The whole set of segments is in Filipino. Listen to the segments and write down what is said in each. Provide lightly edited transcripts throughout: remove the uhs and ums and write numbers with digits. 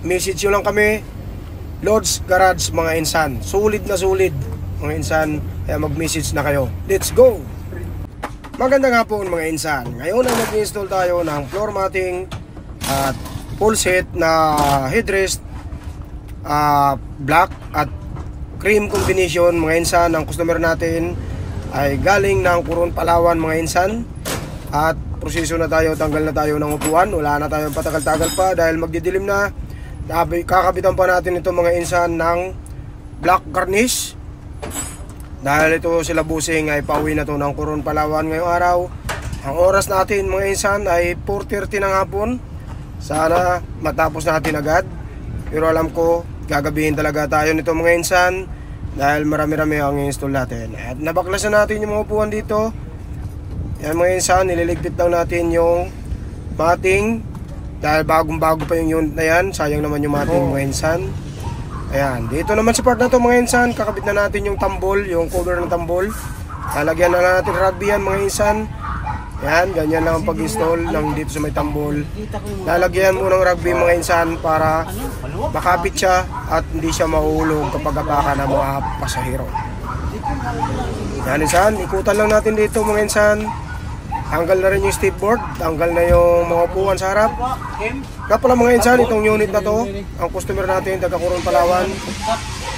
message nyo lang kami, Lord's Garage mga insan. Sulit na sulit mga insan, kaya mag-message na kayo. Let's go! Maganda nga po mga insan. Ngayon ay nag-install tayo ng floor matting at full set na headrest, black at cream combination mga insan. Ang customer natin ay galing ng Coron, Palawan mga insan. At proseso na tayo, tanggal na tayo ng upuan. Wala na tayong patagal-tagal pa dahil magdidilim na. Kakabitan pa natin ito mga insan ng black garnish. Dahil ito sila busing ay pauwi na to ng Coron, Palawan ngayong araw. Ang oras natin mga insan ay 4:30 ng hapon. Sana matapos natin agad. Pero alam ko gagabihin talaga tayo nito mga insan dahil marami-rami ang install natin. At nabaklasan natin yung mga upuan dito. Yan mga insan, nililigpit lang natin yung matting dahil bagong-bago pa yung unit na yan. Sayang naman yung matting mga insan. Ayan, dito naman sa part na to mga insan, kakabit na natin yung tambol, yung cover ng tambol. Lalagyan na natin rugby yan mga insan. Ayan, ganyan lang ang pag-install ng dito sa may tambol. Lalagyan mo ng rugby mga insan para makapit siya at hindi siya mahulog kapag apaka ng mga pasahero. Yan insan, ikutan lang natin dito mga insan. Tanggal na rin yung stepboard, tanggal na yung mga upuan sa harap. Kaya pala mga insan, itong unit na to, ang customer natin taga Coron, Palawan.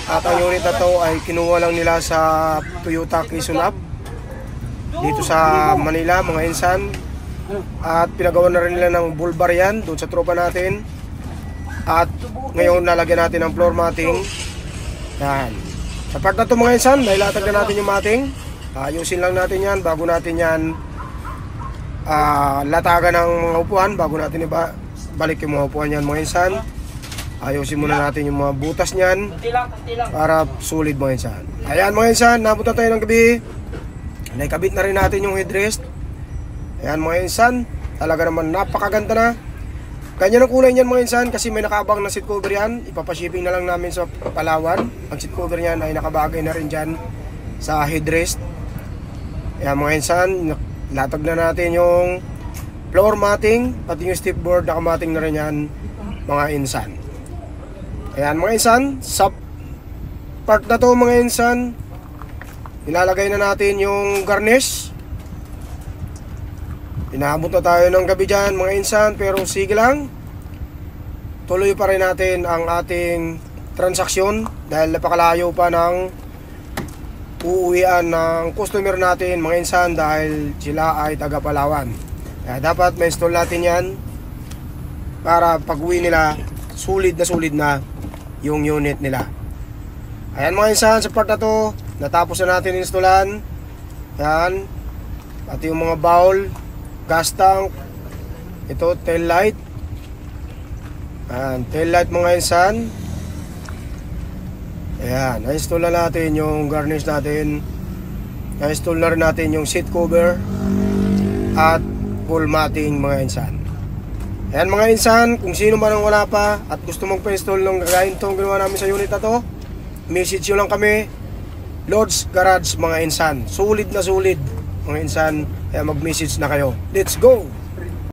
At ang unit na to ay kinuha lang nila sa Toyota Quezon Hub dito sa Manila mga insan. At pinagawa na rin nila ng bull bar yan doon sa tropa natin. At ngayon nalagyan natin ng floor matting. Yan. Sa part na to mga insan, nailatag na natin yung matting. Ayusin lang natin yan bago natin yan latagan ng mga upuan, bago natin balik yung mga upuan yan mga insan. Ayusin muna natin yung mga butas nyan para solid mga insan. Ayan mga insan, napunta tayo ng gabi. Naikabit na rin natin yung headrest. Ayan mga insan, talaga naman napakaganda na. Ganyan ang kulay niyan mga insan kasi may nakaabang na seat cover yan. Ipapashipping na lang namin sa Palawan. Ang seat cover niyan ay nakabagay na rin dyan sa headrest. Ayan mga insan, latag na natin yung floor matting, pati yung stepboard, nakamating na rin yan mga insan. Ayan mga insan, sa part na to mga insan, ilalagay na natin yung garnish. Inaabot na tayo ng gabi dyan mga insan, pero sige lang, tuloy pa rin natin ang ating transaksyon dahil napakalayo pa ng uuwian ng customer natin mga insan dahil sila ay taga Palawan. Kaya dapat ma-install natin yan para pag uwi nila sulit na yung unit nila. Ayan mga insan, sa part na to natapos na natin installan. Ayan, pati yung mga bowl, gas tank, ito tail light. Ayan, tail light mga insan. Ayan, na-install na natin yung garnish natin. Na-install na rin natin yung seat cover at full matting mga insan. Ayan mga insan, kung sino man ang wala pa at gusto magpa-install ng gagayin itong ginawa namin sa unit na to, message nyo lang kami, Lord's Garage mga insan. Sulit na sulit mga insan, kaya mag-message na kayo. Let's go!